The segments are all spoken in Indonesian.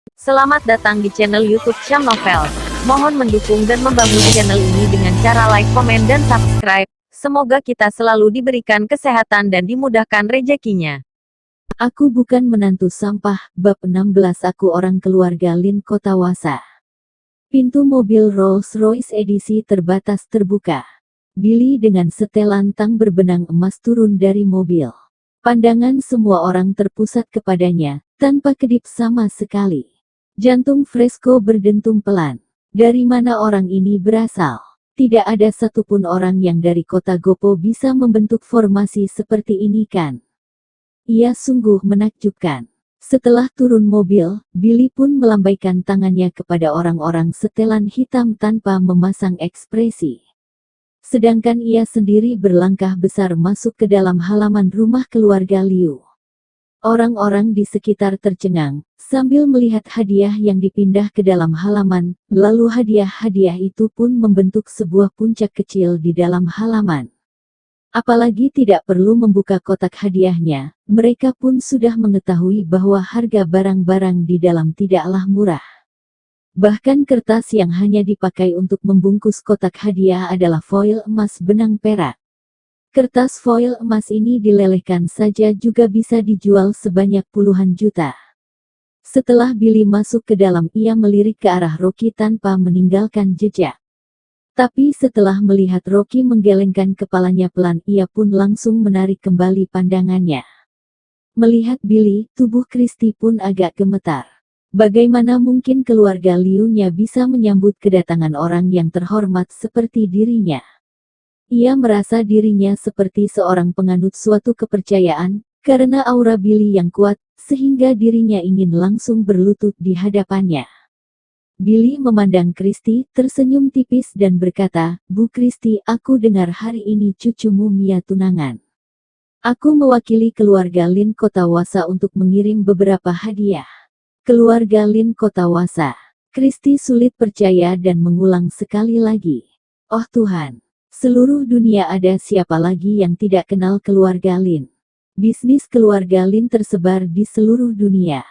Selamat datang di channel YouTube Syam Novels. Mohon mendukung dan membangun channel ini dengan cara like, komen, dan subscribe. Semoga kita selalu diberikan kesehatan dan dimudahkan rezekinya. Aku bukan menantu sampah, bab 16. Aku orang keluarga Lin Kota Wasa. Pintu mobil Rolls-Royce edisi terbatas terbuka. Billy dengan setelan tang berbenang emas turun dari mobil. Pandangan semua orang terpusat kepadanya, tanpa kedip sama sekali. Jantung Fresco berdentum pelan. Dari mana orang ini berasal? Tidak ada satupun orang yang dari kota Gopo bisa membentuk formasi seperti ini kan? Ia sungguh menakjubkan. Setelah turun mobil, Billy pun melambaikan tangannya kepada orang-orang setelan hitam tanpa memasang ekspresi. Sedangkan ia sendiri berlangkah besar masuk ke dalam halaman rumah keluarga Liu. Orang-orang di sekitar tercengang, sambil melihat hadiah yang dipindah ke dalam halaman, lalu hadiah-hadiah itu pun membentuk sebuah puncak kecil di dalam halaman. Apalagi tidak perlu membuka kotak hadiahnya, mereka pun sudah mengetahui bahwa harga barang-barang di dalam tidaklah murah. Bahkan kertas yang hanya dipakai untuk membungkus kotak hadiah adalah foil emas benang perak. Kertas foil emas ini dilelehkan saja juga bisa dijual sebanyak puluhan juta. Setelah Billy masuk ke dalam, ia melirik ke arah Rocky tanpa meninggalkan jejak. Tapi setelah melihat Rocky menggelengkan kepalanya pelan, ia pun langsung menarik kembali pandangannya. Melihat Billy, tubuh Christy pun agak gemetar. Bagaimana mungkin keluarga Liu-nya bisa menyambut kedatangan orang yang terhormat seperti dirinya? Ia merasa dirinya seperti seorang penganut suatu kepercayaan, karena aura Billy yang kuat, sehingga dirinya ingin langsung berlutut di hadapannya. Billy memandang Christy, tersenyum tipis dan berkata, "Bu Christy, aku dengar hari ini cucumu Mia tunangan. Aku mewakili keluarga Lin Kota Wasa untuk mengirim beberapa hadiah." Keluarga Lin Kota Wasa. Christy sulit percaya dan mengulang sekali lagi. Oh Tuhan, seluruh dunia ada siapa lagi yang tidak kenal keluarga Lin? Bisnis keluarga Lin tersebar di seluruh dunia.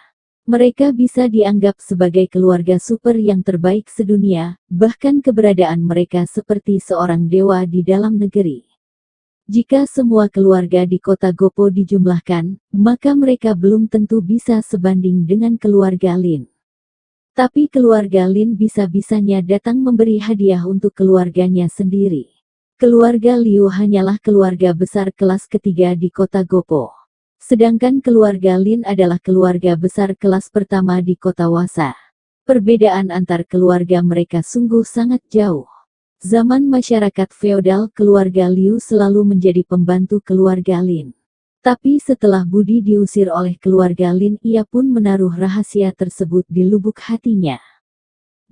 Mereka bisa dianggap sebagai keluarga super yang terbaik sedunia, bahkan keberadaan mereka seperti seorang dewa di dalam negeri. Jika semua keluarga di kota Gopo dijumlahkan, maka mereka belum tentu bisa sebanding dengan keluarga Lin. Tapi keluarga Lin bisa-bisanya datang memberi hadiah untuk keluarganya sendiri. Keluarga Liu hanyalah keluarga besar kelas ketiga di kota Gopo. Sedangkan keluarga Lin adalah keluarga besar kelas pertama di kota Wasa. Perbedaan antar keluarga mereka sungguh sangat jauh. Zaman masyarakat feodal, keluarga Liu selalu menjadi pembantu keluarga Lin. Tapi setelah Budi diusir oleh keluarga Lin, ia pun menaruh rahasia tersebut di lubuk hatinya.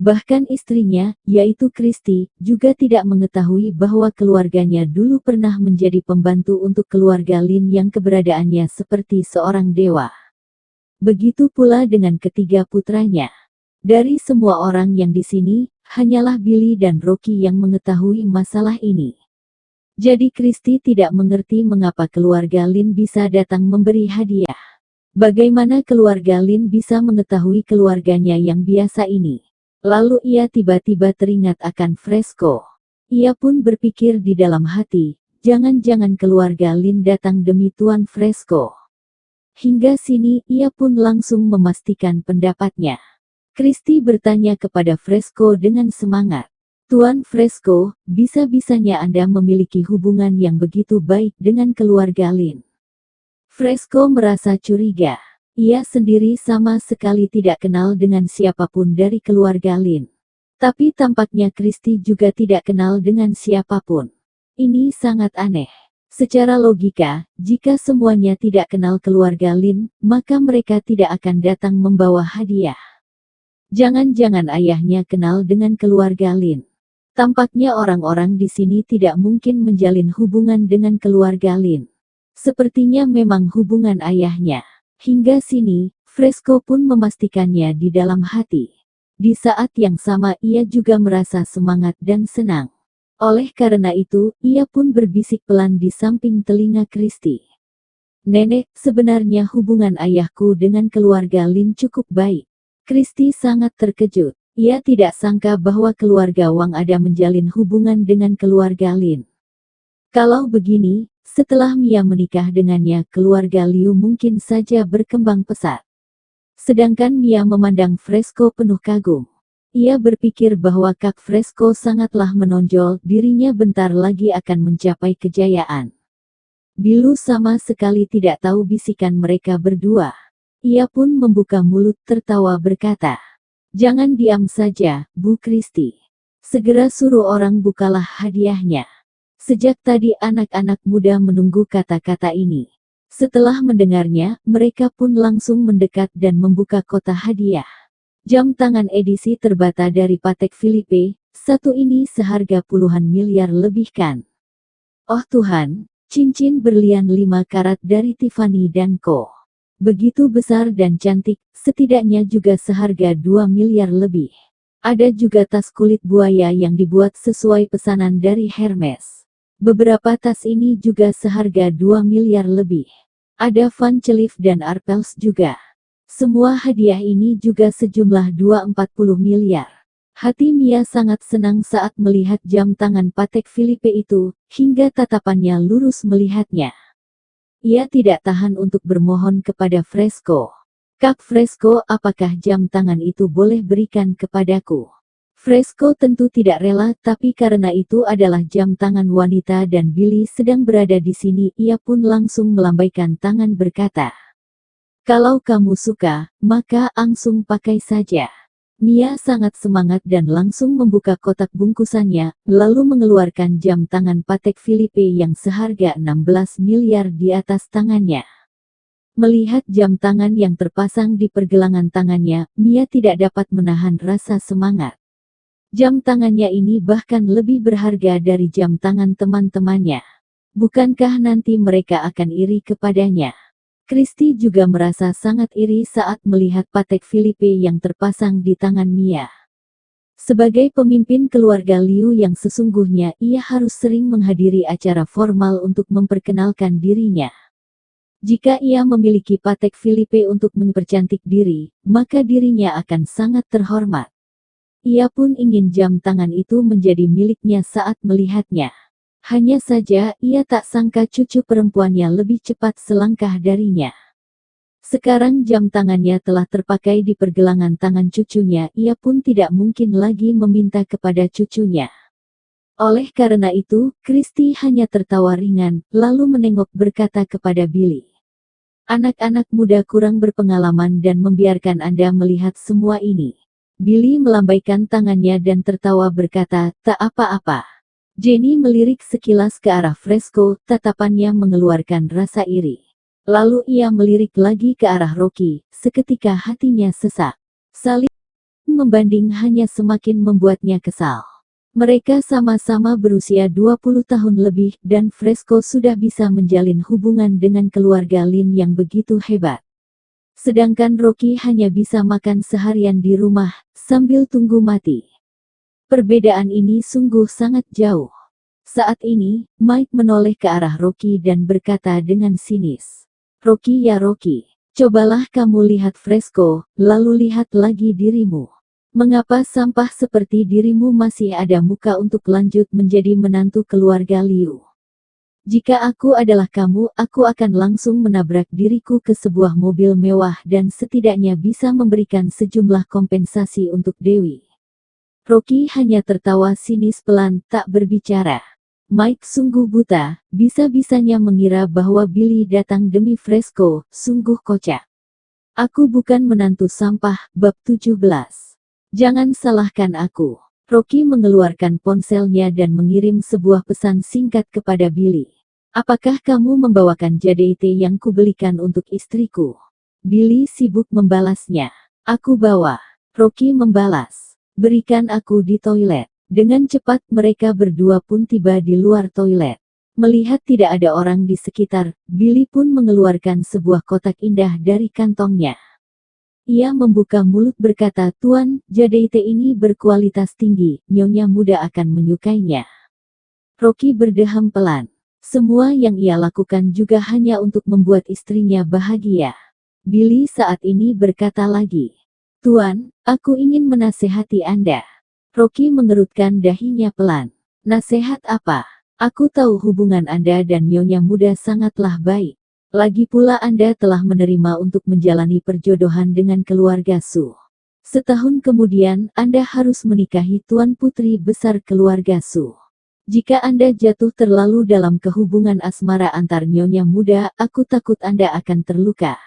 Bahkan istrinya, yaitu Christy, juga tidak mengetahui bahwa keluarganya dulu pernah menjadi pembantu untuk keluarga Lin yang keberadaannya seperti seorang dewa. Begitu pula dengan ketiga putranya. Dari semua orang yang di sini, hanyalah Billy dan Rocky yang mengetahui masalah ini. Jadi Christy tidak mengerti mengapa keluarga Lin bisa datang memberi hadiah. Bagaimana keluarga Lin bisa mengetahui keluarganya yang biasa ini? Lalu ia tiba-tiba teringat akan Fresco. Ia pun berpikir di dalam hati, jangan-jangan keluarga Lin datang demi Tuan Fresco. Hingga sini ia pun langsung memastikan pendapatnya. Christy bertanya kepada Fresco dengan semangat. "Tuan Fresco, bisa-bisanya Anda memiliki hubungan yang begitu baik dengan keluarga Lin?" Fresco merasa curiga. Ia sendiri sama sekali tidak kenal dengan siapapun dari keluarga Lin. Tapi tampaknya Christy juga tidak kenal dengan siapapun. Ini sangat aneh. Secara logika, jika semuanya tidak kenal keluarga Lin, maka mereka tidak akan datang membawa hadiah. Jangan-jangan ayahnya kenal dengan keluarga Lin. Tampaknya orang-orang di sini tidak mungkin menjalin hubungan dengan keluarga Lin. Sepertinya memang hubungan ayahnya. Hingga sini, Fresco pun memastikannya di dalam hati. Di saat yang sama ia juga merasa semangat dan senang. Oleh karena itu, ia pun berbisik pelan di samping telinga Christy. "Nenek, sebenarnya hubungan ayahku dengan keluarga Lin cukup baik. Christy sangat terkejut. Ia tidak sangka bahwa keluarga Wang ada menjalin hubungan dengan keluarga Lin. Kalau begini, setelah Mia menikah dengannya, keluarga Liu mungkin saja berkembang pesat. Sedangkan Mia memandang Fresco penuh kagum. Ia berpikir bahwa Kak Fresco sangatlah menonjol, dirinya bentar lagi akan mencapai kejayaan. Bilu sama sekali tidak tahu bisikan mereka berdua. Ia pun membuka mulut tertawa berkata, "Jangan diam saja, Bu Christy. Segera suruh orang bukalah hadiahnya." Sejak tadi anak-anak muda menunggu kata-kata ini. Setelah mendengarnya, mereka pun langsung mendekat dan membuka kotak hadiah. Jam tangan edisi terbata dari Patek Philippe, satu ini seharga puluhan miliar lebih kan? Oh Tuhan, cincin berlian 5 karat dari Tiffany & Co. Begitu besar dan cantik, setidaknya juga seharga 2 miliar lebih. Ada juga tas kulit buaya yang dibuat sesuai pesanan dari Hermes. Beberapa tas ini juga seharga 2 miliar lebih. Ada Van Cleef dan Arpels juga. Semua hadiah ini juga sejumlah 240 miliar. Hati Mia sangat senang saat melihat jam tangan Patek Philippe itu, hingga tatapannya lurus melihatnya. Ia tidak tahan untuk bermohon kepada Fresco. "Kak Fresco, apakah jam tangan itu boleh berikan kepadaku?" Fresco tentu tidak rela, tapi karena itu adalah jam tangan wanita dan Billy sedang berada di sini, ia pun langsung melambaikan tangan berkata, "Kalau kamu suka, maka langsung pakai saja." Mia sangat semangat dan langsung membuka kotak bungkusannya, lalu mengeluarkan jam tangan Patek Philippe yang seharga 16 miliar di atas tangannya. Melihat jam tangan yang terpasang di pergelangan tangannya, Mia tidak dapat menahan rasa semangat. Jam tangannya ini bahkan lebih berharga dari jam tangan teman-temannya. Bukankah nanti mereka akan iri kepadanya? Christy juga merasa sangat iri saat melihat Patek Philippe yang terpasang di tangan Mia. Sebagai pemimpin keluarga Liu yang sesungguhnya, ia harus sering menghadiri acara formal untuk memperkenalkan dirinya. Jika ia memiliki Patek Philippe untuk mempercantik diri, maka dirinya akan sangat terhormat. Ia pun ingin jam tangan itu menjadi miliknya saat melihatnya. Hanya saja, ia tak sangka cucu perempuannya lebih cepat selangkah darinya. Sekarang jam tangannya telah terpakai di pergelangan tangan cucunya, ia pun tidak mungkin lagi meminta kepada cucunya. Oleh karena itu, Christy hanya tertawa ringan, lalu menengok berkata kepada Billy, "Anak-anak muda kurang berpengalaman dan membiarkan Anda melihat semua ini." Billy melambaikan tangannya dan tertawa berkata, "Tak apa-apa." Jenny melirik sekilas ke arah Fresco, tatapannya mengeluarkan rasa iri. Lalu ia melirik lagi ke arah Rocky, seketika hatinya sesak. Saling membanding hanya semakin membuatnya kesal. Mereka sama-sama berusia 20 tahun lebih, dan Fresco sudah bisa menjalin hubungan dengan keluarga Lin yang begitu hebat. Sedangkan Rocky hanya bisa makan seharian di rumah, sambil tunggu mati. Perbedaan ini sungguh sangat jauh. Saat ini, Mike menoleh ke arah Rocky dan berkata dengan sinis, "Rocky ya Rocky, cobalah kamu lihat Fresco, lalu lihat lagi dirimu. Mengapa sampah seperti dirimu masih ada muka untuk lanjut menjadi menantu keluarga Liu? Jika aku adalah kamu, aku akan langsung menabrak diriku ke sebuah mobil mewah dan setidaknya bisa memberikan sejumlah kompensasi untuk Dewi." Rocky hanya tertawa sinis pelan, tak berbicara. Mike sungguh buta, bisa-bisanya mengira bahwa Billy datang demi Fresco, sungguh kocak. "Aku bukan menantu sampah." Bab 17. Jangan salahkan aku. Rocky mengeluarkan ponselnya dan mengirim sebuah pesan singkat kepada Billy. "Apakah kamu membawakan jadeit yang kubelikan untuk istriku?" Billy sibuk membalasnya. "Aku bawa." Rocky membalas, "Berikan aku di toilet." Dengan cepat mereka berdua pun tiba di luar toilet. Melihat tidak ada orang di sekitar, Billy pun mengeluarkan sebuah kotak indah dari kantongnya. Ia membuka mulut berkata, "Tuan, jadeit ini berkualitas tinggi, nyonya muda akan menyukainya." Rocky berdeham pelan. Semua yang ia lakukan juga hanya untuk membuat istrinya bahagia. Billy saat ini berkata lagi, Tuan, aku ingin menasehati Anda. Rocky mengerutkan dahinya pelan. Nasihat apa? Aku tahu hubungan Anda dan Nyonya Muda sangatlah baik. Lagi pula Anda telah menerima untuk menjalani perjodohan dengan keluarga Su. Setahun kemudian, Anda harus menikahi Tuan Putri besar keluarga Su. Jika Anda jatuh terlalu dalam kehubungan asmara antar Nyonya Muda, aku takut Anda akan terluka.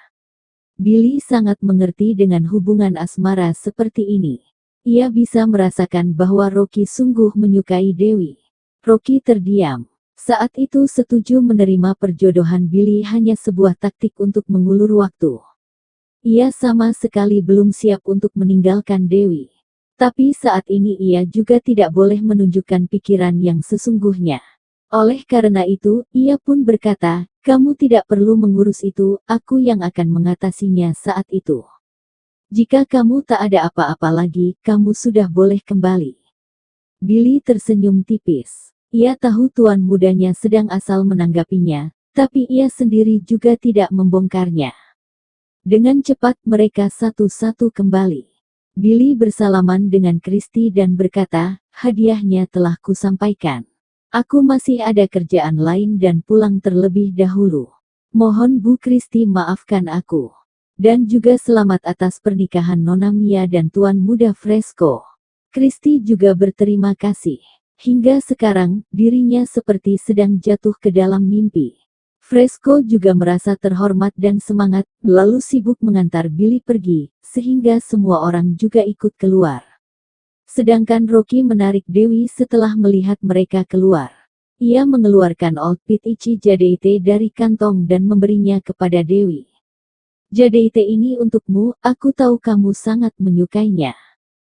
Billy sangat mengerti dengan hubungan asmara seperti ini. Ia bisa merasakan bahwa Rocky sungguh menyukai Dewi. Rocky terdiam. Saat itu setuju menerima perjodohan Billy hanya sebuah taktik untuk mengulur waktu. Ia sama sekali belum siap untuk meninggalkan Dewi. Tapi saat ini ia juga tidak boleh menunjukkan pikiran yang sesungguhnya. Oleh karena itu, ia pun berkata, kamu tidak perlu mengurus itu, aku yang akan mengatasinya saat itu. Jika kamu tak ada apa-apa lagi, kamu sudah boleh kembali. Billy tersenyum tipis. Ia tahu tuan mudanya sedang asal menanggapinya, tapi ia sendiri juga tidak membongkarnya. Dengan cepat mereka satu-satu kembali. Billy bersalaman dengan Christy dan berkata, hadiahnya telah kusampaikan. Aku masih ada kerjaan lain dan pulang terlebih dahulu. Mohon Bu Christy maafkan aku. Dan juga selamat atas pernikahan Nona Mia dan Tuan Muda Fresco. Christy juga berterima kasih. Hingga sekarang, dirinya seperti sedang jatuh ke dalam mimpi. Fresco juga merasa terhormat dan semangat, lalu sibuk mengantar Billy pergi, sehingga semua orang juga ikut keluar. Sedangkan Rocky menarik Dewi setelah melihat mereka keluar. Ia mengeluarkan Old Pit Ichi Jadeite dari kantong dan memberinya kepada Dewi. Jadeite ini untukmu, aku tahu kamu sangat menyukainya.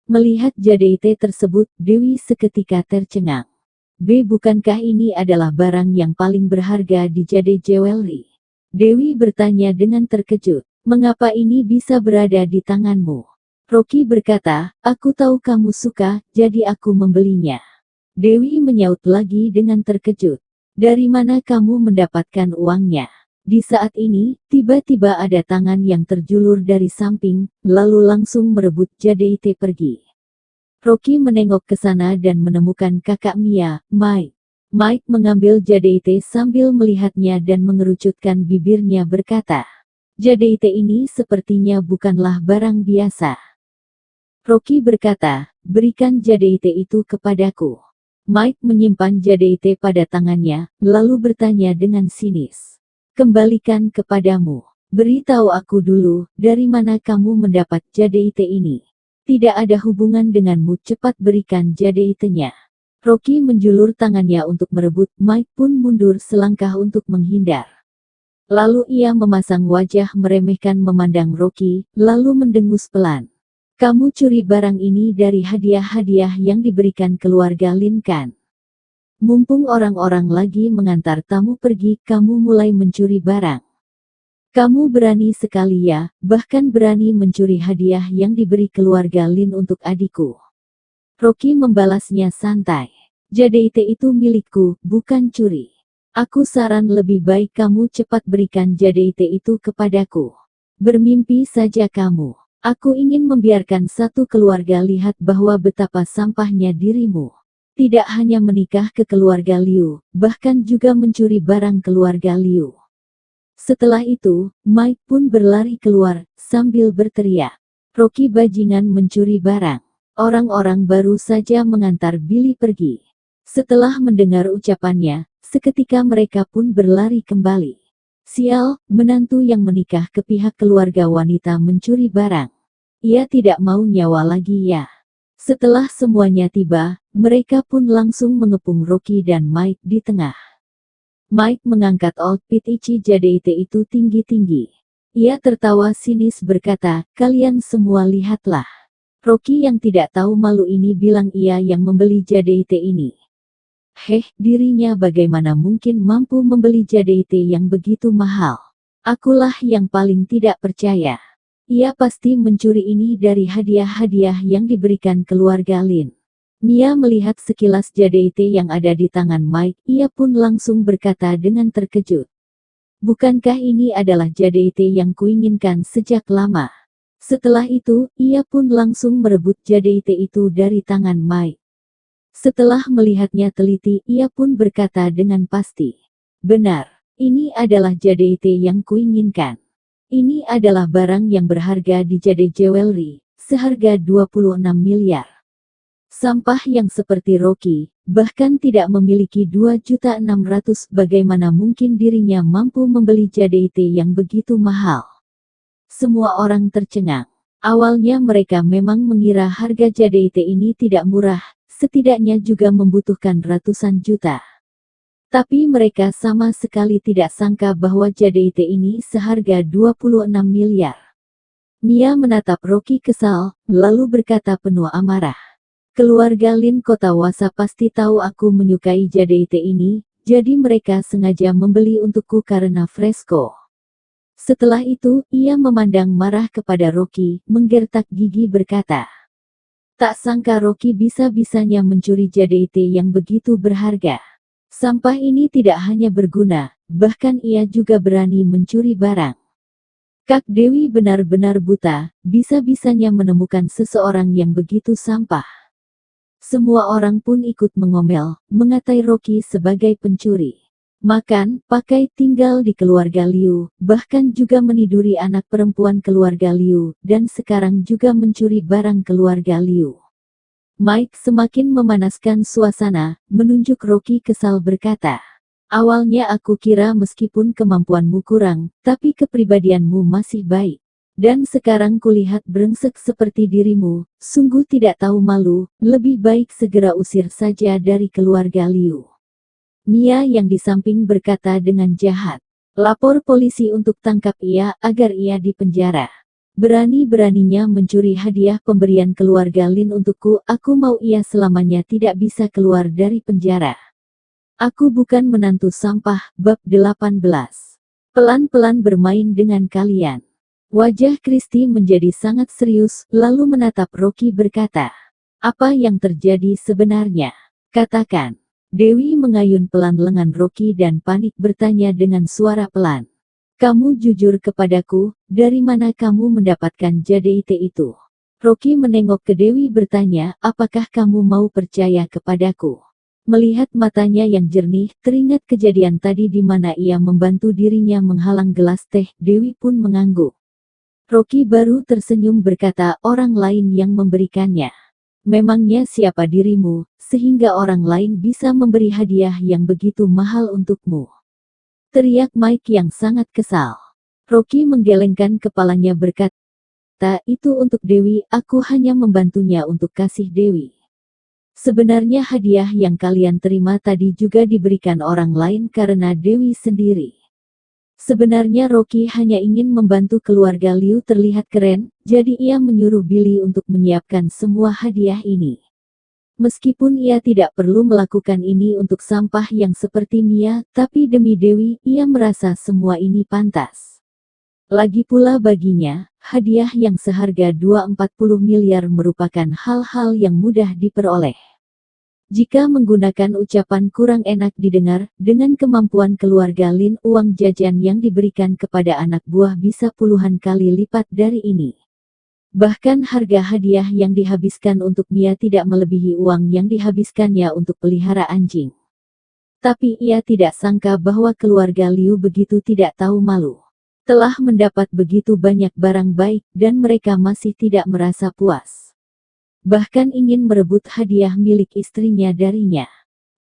Melihat Jadeite tersebut, Dewi seketika tercengang. Bukankah ini adalah barang yang paling berharga di Jade Jewelry? Dewi bertanya dengan terkejut, mengapa ini bisa berada di tanganmu? Rocky berkata, aku tahu kamu suka, jadi aku membelinya. Dewi menyaut lagi dengan terkejut. Dari mana kamu mendapatkan uangnya? Di saat ini, tiba-tiba ada tangan yang terjulur dari samping, lalu langsung merebut Jadeite pergi. Rocky menengok ke sana dan menemukan kakak Mia, Mike. Mike mengambil Jadeite sambil melihatnya dan mengerucutkan bibirnya berkata, Jadeite ini sepertinya bukanlah barang biasa. Rocky berkata, berikan Jadeite itu kepadaku. Mike menyimpan Jadeite pada tangannya, lalu bertanya dengan sinis. Kembalikan kepadamu. Beritahu aku dulu, dari mana kamu mendapat Jadeite ini? Tidak ada hubungan denganmu, cepat berikan Jadeite-nya. Rocky menjulur tangannya untuk merebut, Mike pun mundur selangkah untuk menghindar. Lalu ia memasang wajah meremehkan memandang Rocky, lalu mendengus pelan. Kamu curi barang ini dari hadiah-hadiah yang diberikan keluarga Lin kan? Mumpung orang-orang lagi mengantar tamu pergi, kamu mulai mencuri barang. Kamu berani sekali ya, bahkan berani mencuri hadiah yang diberi keluarga Lin untuk adikku. Rocky membalasnya santai. Jadeite itu milikku, bukan curi. Aku saran lebih baik kamu cepat berikan Jadeite itu kepadaku. Bermimpi saja kamu. Aku ingin membiarkan satu keluarga lihat bahwa betapa sampahnya dirimu. Tidak hanya menikah ke keluarga Liu, bahkan juga mencuri barang keluarga Liu. Setelah itu, Mike pun berlari keluar, sambil berteriak. Rocky bajingan mencuri barang. Orang-orang baru saja mengantar Billy pergi. Setelah mendengar ucapannya, seketika mereka pun berlari kembali. Sial, menantu yang menikah ke pihak keluarga wanita mencuri barang. Ia tidak mau nyawa lagi ya. Setelah semuanya tiba, mereka pun langsung mengepung Rocky dan Mike di tengah. Mike mengangkat Old Pit Ichi Jadeite itu tinggi-tinggi. Ia tertawa sinis berkata, kalian semua lihatlah. Rocky yang tidak tahu malu ini bilang ia yang membeli Jadeite ini. Dirinya bagaimana mungkin mampu membeli Jadeite yang begitu mahal? Akulah yang paling tidak percaya. Ia pasti mencuri ini dari hadiah-hadiah yang diberikan keluarga Lin. Mia melihat sekilas Jadeite yang ada di tangan Mike, ia pun langsung berkata dengan terkejut. Bukankah ini adalah Jadeite yang kuinginkan sejak lama? Setelah itu, ia pun langsung merebut JDIT itu dari tangan Mike. Setelah melihatnya teliti, ia pun berkata dengan pasti, "Benar, ini adalah JDIT yang kuinginkan. Ini adalah barang yang berharga di JD Jewelry, seharga 26 miliar. Sampah yang seperti Rocky, bahkan tidak memiliki 2.600.000, bagaimana mungkin dirinya mampu membeli JDIT yang begitu mahal?" Semua orang tercengang. Awalnya mereka memang mengira harga JDIT ini tidak murah, setidaknya juga membutuhkan ratusan juta. Tapi mereka sama sekali tidak sangka bahwa JDIT ini seharga 26 miliar. Mia menatap Rocky kesal, lalu berkata penuh amarah, "Keluarga Lin Kotawasa pasti tahu aku menyukai JDIT ini, jadi mereka sengaja membeli untukku karena Fresco." Setelah itu, ia memandang marah kepada Rocky, menggertak gigi berkata, "Tak sangka Rocky bisa-bisanya mencuri JDIT yang begitu berharga. Sampah ini tidak hanya berguna, bahkan ia juga berani mencuri barang." Kak Dewi benar-benar buta, bisa-bisanya menemukan seseorang yang begitu sampah. Semua orang pun ikut mengomel, mengatai Rocky sebagai pencuri. Makan, pakai, tinggal di keluarga Liu, bahkan juga meniduri anak perempuan keluarga Liu, dan sekarang juga mencuri barang keluarga Liu. Mike semakin memanaskan suasana, menunjuk Rocky kesal berkata, "Awalnya aku kira meskipun kemampuanmu kurang, tapi kepribadianmu masih baik. Dan sekarang kulihat brengsek seperti dirimu, sungguh tidak tahu malu, lebih baik segera usir saja dari keluarga Liu." Mia yang di samping berkata dengan jahat, "Lapor polisi untuk tangkap ia agar ia dipenjara. Berani-beraninya mencuri hadiah pemberian keluarga Lin untukku, aku mau ia selamanya tidak bisa keluar dari penjara. Aku bukan menantu sampah." Bab 18. Pelan-pelan bermain dengan kalian. Wajah Kristi menjadi sangat serius, lalu menatap Rocky berkata, "Apa yang terjadi sebenarnya? Katakan." Dewi mengayun pelan lengan Rocky dan panik bertanya dengan suara pelan, "Kamu jujur kepadaku, dari mana kamu mendapatkan JDIT itu?" Rocky menengok ke Dewi bertanya, "Apakah kamu mau percaya kepadaku?" Melihat matanya yang jernih, teringat kejadian tadi di mana ia membantu dirinya menghalang gelas teh, Dewi pun mengangguk. Rocky baru tersenyum berkata, "Orang lain yang memberikannya. Memangnya siapa dirimu, sehingga orang lain bisa memberi hadiah yang begitu mahal untukmu?" teriak Mike yang sangat kesal. Rocky menggelengkan kepalanya berkata, "Itu untuk Dewi, aku hanya membantunya untuk kasih Dewi. Sebenarnya hadiah yang kalian terima tadi juga diberikan orang lain karena Dewi sendiri." Sebenarnya Rocky hanya ingin membantu keluarga Liu terlihat keren, jadi ia menyuruh Billy untuk menyiapkan semua hadiah ini. Meskipun ia tidak perlu melakukan ini untuk sampah yang seperti Mia, tapi demi Dewi, ia merasa semua ini pantas. Lagi pula baginya, hadiah yang seharga 240 miliar merupakan hal-hal yang mudah diperoleh. Jika menggunakan ucapan kurang enak didengar, dengan kemampuan keluarga Lin, uang jajan yang diberikan kepada anak buah bisa puluhan kali lipat dari ini. Bahkan harga hadiah yang dihabiskan untuk Mia tidak melebihi uang yang dihabiskannya untuk pelihara anjing. Tapi ia tidak sangka bahwa keluarga Liu begitu tidak tahu malu. Telah mendapat begitu banyak barang baik, dan mereka masih tidak merasa puas. Bahkan ingin merebut hadiah milik istrinya darinya.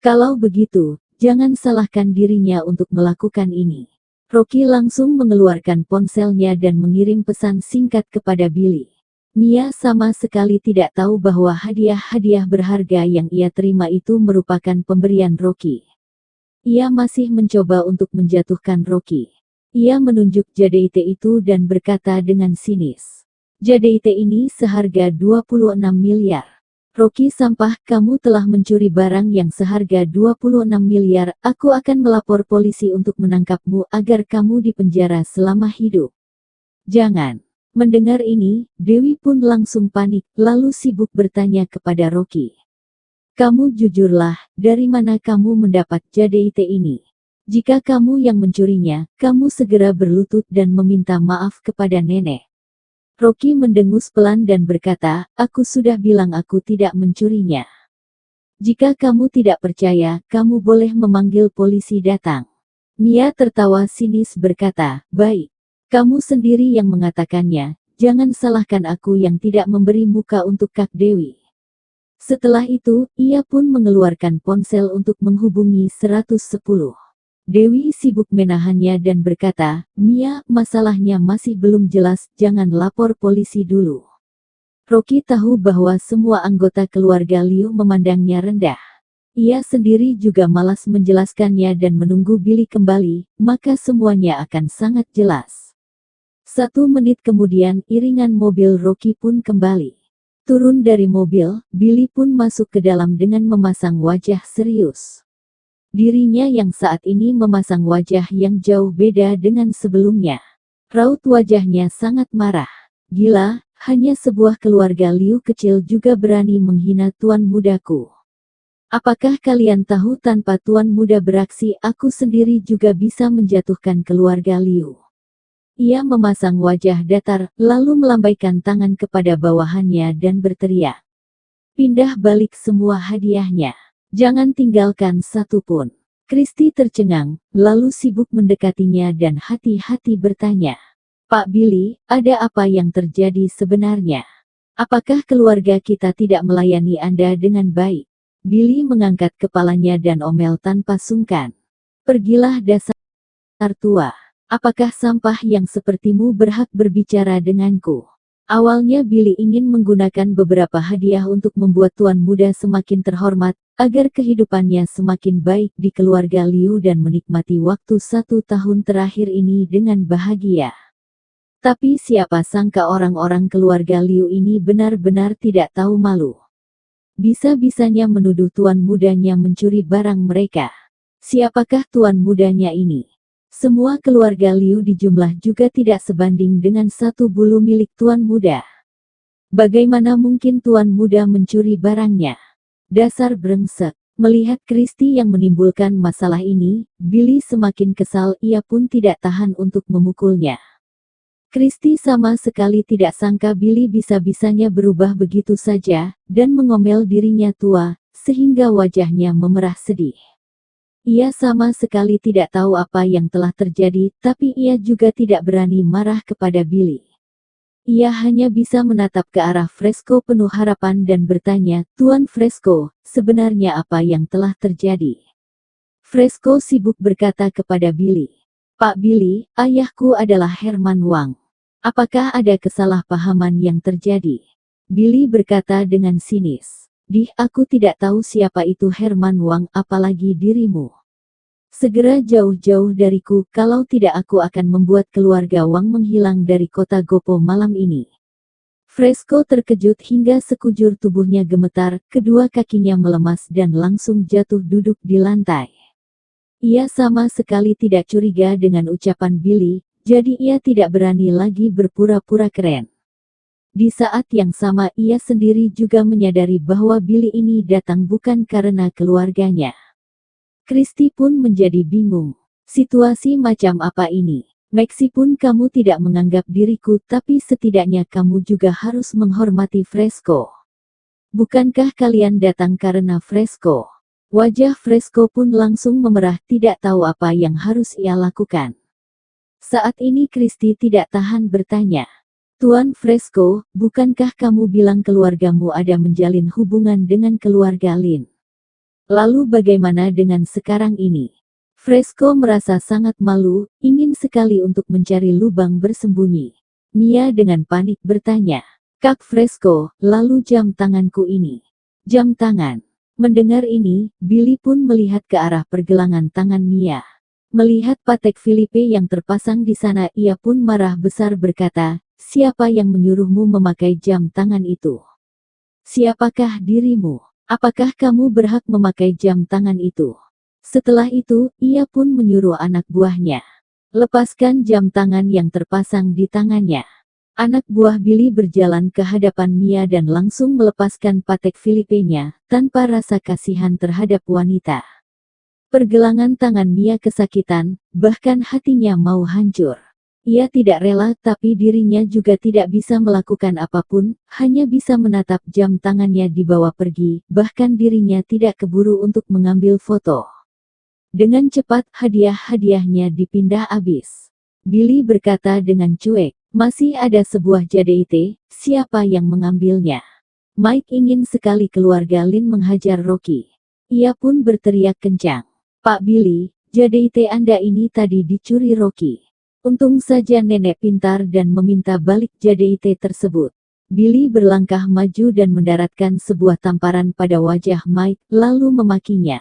Kalau begitu, jangan salahkan dirinya untuk melakukan ini. Rocky langsung mengeluarkan ponselnya dan mengirim pesan singkat kepada Billy. Mia sama sekali tidak tahu bahwa hadiah-hadiah berharga yang ia terima itu merupakan pemberian Rocky. Ia masih mencoba untuk menjatuhkan Rocky. Ia menunjuk JDIT itu dan berkata dengan sinis, "JDIT ini seharga 26 miliar. Rocky sampah, kamu telah mencuri barang yang seharga 26 miliar, aku akan melapor polisi untuk menangkapmu agar kamu dipenjara selama hidup." "Jangan." Mendengar ini, Dewi pun langsung panik, lalu sibuk bertanya kepada Rocky, "Kamu jujurlah, dari mana kamu mendapat JDIT ini? Jika kamu yang mencurinya, kamu segera berlutut dan meminta maaf kepada nenek." Rocky mendengus pelan dan berkata, aku sudah bilang aku tidak mencurinya. Jika kamu tidak percaya, kamu boleh memanggil polisi datang. Mia tertawa sinis berkata, baik. Kamu sendiri yang mengatakannya, jangan salahkan aku yang tidak memberi muka untuk Kak Dewi. Setelah itu, ia pun mengeluarkan ponsel untuk menghubungi 110. Dewi sibuk menahannya dan berkata, Mia, masalahnya masih belum jelas, jangan lapor polisi dulu. Rocky tahu bahwa semua anggota keluarga Liu memandangnya rendah. Ia sendiri juga malas menjelaskannya dan menunggu Billy kembali, maka semuanya akan sangat jelas. 1 menit kemudian, iringan mobil Rocky pun kembali. Turun dari mobil, Billy pun masuk ke dalam dengan memasang wajah serius. Dirinya yang saat ini memasang wajah yang jauh beda dengan sebelumnya. Raut wajahnya sangat marah. Gila, hanya sebuah keluarga Liu kecil juga berani menghina tuan mudaku. Apakah kalian tahu tanpa tuan muda beraksi aku sendiri juga bisa menjatuhkan keluarga Liu? Ia memasang wajah datar, lalu melambaikan tangan kepada bawahannya dan berteriak. Pindah balik semua hadiahnya. Jangan tinggalkan satu pun. Christy tercengang, lalu sibuk mendekatinya dan hati-hati bertanya. Pak Billy, ada apa yang terjadi sebenarnya? Apakah keluarga kita tidak melayani Anda dengan baik? Billy mengangkat kepalanya dan omel tanpa sungkan. Pergilah dasar tua. Apakah sampah yang sepertimu berhak berbicara denganku? Awalnya Billy ingin menggunakan beberapa hadiah untuk membuat tuan muda semakin terhormat, agar kehidupannya semakin baik di keluarga Liu dan menikmati waktu 1 tahun terakhir ini dengan bahagia. Tapi siapa sangka orang-orang keluarga Liu ini benar-benar tidak tahu malu. Bisa-bisanya menuduh tuan mudanya mencuri barang mereka. Siapakah tuan mudanya ini? Semua keluarga Liu di jumlah juga tidak sebanding dengan 1 bulu milik tuan muda. Bagaimana mungkin tuan muda mencuri barangnya? Dasar brengsek. Melihat Christy yang menimbulkan masalah ini, Billy semakin kesal, ia pun tidak tahan untuk memukulnya. Christy sama sekali tidak sangka Billy bisa-bisanya berubah begitu saja, dan mengomel dirinya tua, sehingga wajahnya memerah sedih. Ia sama sekali tidak tahu apa yang telah terjadi, tapi ia juga tidak berani marah kepada Billy. Ia hanya bisa menatap ke arah Fresco penuh harapan dan bertanya, Tuan Fresco, sebenarnya apa yang telah terjadi? Fresco sibuk berkata kepada Billy. Pak Billy, ayahku adalah Herman Wang. Apakah ada kesalahpahaman yang terjadi? Billy berkata dengan sinis. Aku tidak tahu siapa itu Herman Wang, apalagi dirimu. Segera jauh-jauh dariku, kalau tidak aku akan membuat keluarga Wang menghilang dari kota Gopo malam ini. Fresco terkejut hingga sekujur tubuhnya gemetar, kedua kakinya melemas dan langsung jatuh duduk di lantai. Ia sama sekali tidak curiga dengan ucapan Billy, jadi ia tidak berani lagi berpura-pura keren. Di saat yang sama ia sendiri juga menyadari bahwa Billy ini datang bukan karena keluarganya. Christy pun menjadi bingung. Situasi macam apa ini? Meskipun kamu tidak menganggap diriku, tapi setidaknya kamu juga harus menghormati Fresco. Bukankah kalian datang karena Fresco? Wajah Fresco pun langsung memerah, tidak tahu apa yang harus ia lakukan. Saat ini Christy tidak tahan bertanya. Tuan Fresco, bukankah kamu bilang keluargamu ada menjalin hubungan dengan keluarga Lin? Lalu bagaimana dengan sekarang ini? Fresco merasa sangat malu, ingin sekali untuk mencari lubang bersembunyi. Mia dengan panik bertanya, Kak Fresco, lalu jam tanganku ini? Jam tangan. Mendengar ini, Billy pun melihat ke arah pergelangan tangan Mia. Melihat Patek Philippe yang terpasang di sana, ia pun marah besar berkata, siapa yang menyuruhmu memakai jam tangan itu? Siapakah dirimu? Apakah kamu berhak memakai jam tangan itu? Setelah itu, ia pun menyuruh anak buahnya. Lepaskan jam tangan yang terpasang di tangannya. Anak buah Billy berjalan ke hadapan Mia dan langsung melepaskan Patek Philippe-nya, tanpa rasa kasihan terhadap wanita. Pergelangan tangan Mia kesakitan, bahkan hatinya mau hancur. Ia tidak rela, tapi dirinya juga tidak bisa melakukan apapun, hanya bisa menatap jam tangannya dibawa pergi, bahkan dirinya tidak keburu untuk mengambil foto. Dengan cepat, hadiah-hadiahnya dipindah habis. Billy berkata dengan cuek, masih ada sebuah JDIT, siapa yang mengambilnya? Mike ingin sekali keluarga Lin menghajar Rocky. Ia pun berteriak kencang. Pak Billy, JDIT Anda ini tadi dicuri Rocky. Untung saja nenek pintar dan meminta balik JDIT tersebut. Billy berlangkah maju dan mendaratkan sebuah tamparan pada wajah Mike, lalu memakinya.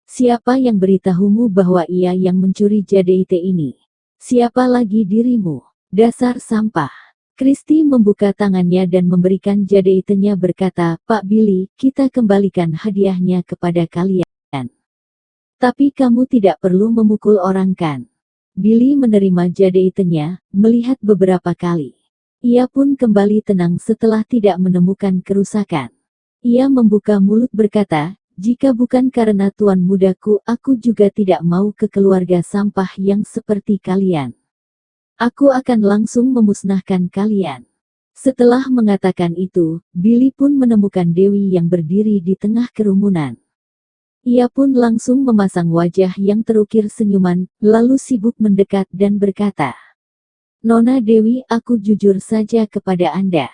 Siapa yang beritahumu bahwa ia yang mencuri JDIT ini? Siapa lagi dirimu? Dasar sampah. Christy membuka tangannya dan memberikan JDIT-nya berkata, Pak Billy, kita kembalikan hadiahnya kepada kalian. Tapi kamu tidak perlu memukul orang kan? Billy menerima JDIT-nya, melihat beberapa kali. Ia pun kembali tenang setelah tidak menemukan kerusakan. Ia membuka mulut berkata, jika bukan karena tuan mudaku, aku juga tidak mau ke keluarga sampah yang seperti kalian. Aku akan langsung memusnahkan kalian. Setelah mengatakan itu, Billy pun menemukan Dewi yang berdiri di tengah kerumunan. Ia pun langsung memasang wajah yang terukir senyuman, lalu sibuk mendekat dan berkata, Nona Dewi, aku jujur saja kepada Anda.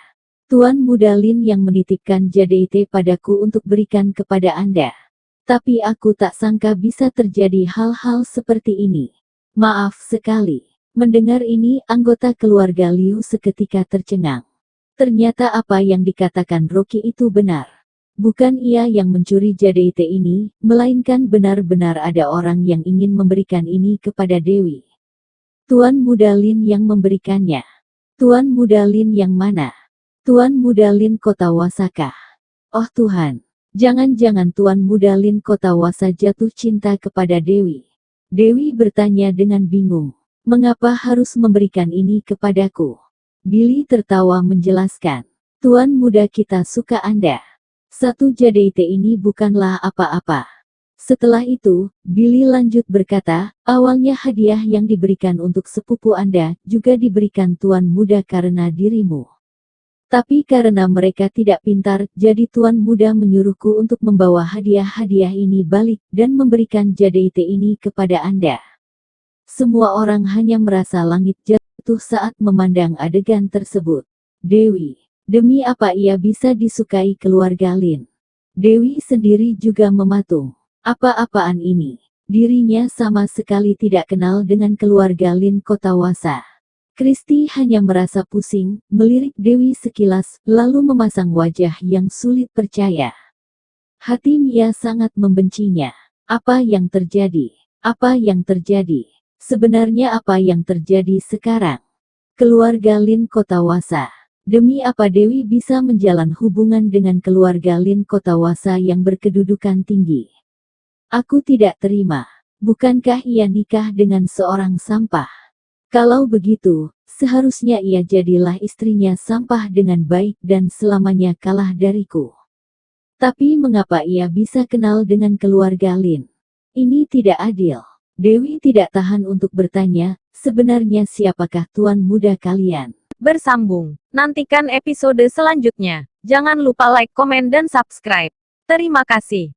Tuan Muda Lin yang menitipkan JDIT padaku untuk berikan kepada Anda. Tapi aku tak sangka bisa terjadi hal-hal seperti ini. Maaf sekali. Mendengar ini, anggota keluarga Liu seketika tercengang. Ternyata apa yang dikatakan Rocky itu benar. Bukan ia yang mencuri JDIT ini, melainkan benar-benar ada orang yang ingin memberikan ini kepada Dewi. Tuan Muda Lin yang memberikannya. Tuan Muda Lin yang mana? Tuan Muda Lin Kota Wasakah? Oh Tuhan, jangan-jangan Tuan Muda Lin Kota Wasa jatuh cinta kepada Dewi. Dewi bertanya dengan bingung, mengapa harus memberikan ini kepadaku? Billy tertawa menjelaskan, Tuan Muda kita suka Anda. Satu JDIT ini bukanlah apa-apa. Setelah itu, Billy lanjut berkata, awalnya hadiah yang diberikan untuk sepupu Anda juga diberikan Tuan Muda karena dirimu. Tapi karena mereka tidak pintar, jadi Tuan Muda menyuruhku untuk membawa hadiah-hadiah ini balik dan memberikan JDIT ini kepada Anda. Semua orang hanya merasa langit jatuh saat memandang adegan tersebut. Dewi. Demi apa ia bisa disukai keluarga Lin? Dewi sendiri juga mematung. Apa-apaan ini? Dirinya sama sekali tidak kenal dengan keluarga Lin Kota Wasa. Christy hanya merasa pusing, melirik Dewi sekilas, lalu memasang wajah yang sulit percaya. Hati Mia sangat membencinya. Apa yang terjadi? Apa yang terjadi? Sebenarnya apa yang terjadi sekarang? Keluarga Lin Kota Wasa. Demi apa Dewi bisa menjalin hubungan dengan keluarga Lin Kota Wasa yang berkedudukan tinggi? Aku tidak terima. Bukankah ia nikah dengan seorang sampah? Kalau begitu, seharusnya ia jadilah istrinya sampah dengan baik dan selamanya kalah dariku. Tapi mengapa ia bisa kenal dengan keluarga Lin? Ini tidak adil. Dewi tidak tahan untuk bertanya, sebenarnya siapakah tuan muda kalian? Bersambung. Nantikan episode selanjutnya. Jangan lupa like, komen, dan subscribe. Terima kasih.